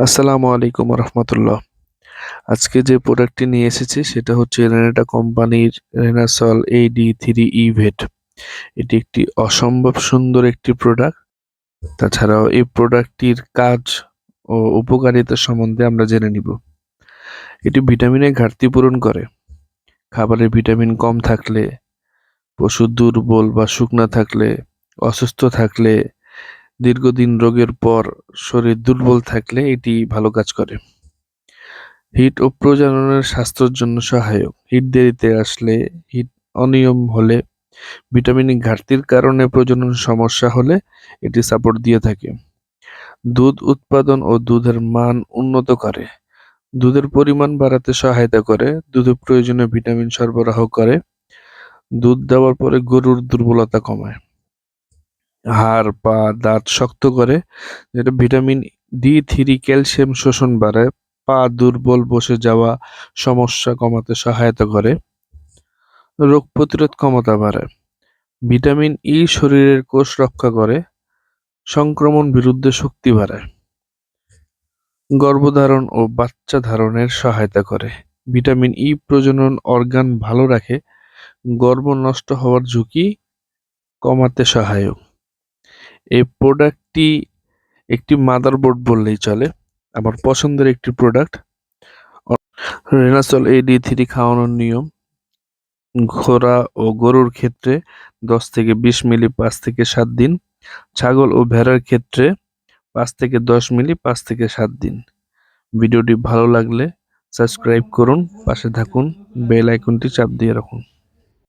আসসালামু আলাইকুম রহমতুল্লাহ। আজকে যে প্রোডাক্টটি নিয়ে এসেছি সেটা হচ্ছে রেনেটা কোম্পানির রেনাসল AD3 ইভেট। এটি একটি অসম্ভব সুন্দর একটি প্রোডাক্ট। তাছাড়াও এই প্রোডাক্টটির কাজ ও উপকারিতা সম্বন্ধে আমরা জেনে নিব। এটি ভিটামিনের ঘাটতি পূরণ করে। খাবারে ভিটামিন কম থাকলে, পশু দুর্বল বা শুকনা থাকলে, অসুস্থ থাকলে, দীর্ঘদিন রোগের পর শরীর দুর্বল থাকলে এটি ভালো কাজ করে। হিট ও প্রজননের স্বাস্থ্যের জন্য সহায়ক। হিট দেরিতে আসলে, হিট অনিয়ম হলে, ভিটামিন ঘাটতির কারণে প্রজনন সমস্যা হলে এটি সাপোর্ট দিয়ে থাকে। দুধ উৎপাদন ও দুধের মান উন্নত করে। দুধের পরিমাণ বাড়াতে সহায়তা করে। দুধে প্রয়োজনীয় ভিটামিন সরবরাহ করে। দুধ দেওয়ার পরে গরুর দুর্বলতা কমায়। হাড়, পা, দাঁত শক্ত করে, যেটা ভিটামিন D3 ক্যালসিয়াম শোষণ বাড়ায়। পা দুর্বল, বসে যাওয়া সমস্যা কমাতে সহায়তা করে। রোগ প্রতিরোধ ক্ষমতা বাড়ায়। ভিটামিন E শরীরের কোষ রক্ষা করে। সংক্রমণ বিরুদ্ধে শক্তি বাড়ায়। গর্ভধারণ ও বাচ্চা ধারণের সহায়তা করে। ভিটামিন E প্রজনন অর্গান ভালো রাখে। গর্ভ নষ্ট হওয়ার ঝুঁকি কমাতে সহায়ক। এই প্রোডাক্টটি একটি মাদারবোর্ড বললেই চলে। আমার পছন্দের একটি প্রোডাক্ট। রেনাসল AD3 খাওয়ানোর নিয়ম: ঘোড়া ও গরুর ক্ষেত্রে 10 থেকে 20 মিলি 5 থেকে 7 দিন। ছাগল ও ভেড়ার ক্ষেত্রে 5 থেকে 10 মিলি 5 থেকে 7 দিন। ভিডিওটি ভালো লাগলে সাবস্ক্রাইব করুন, পাশে থাকুন, বেল আইকনটি চাপ দিয়ে রাখুন।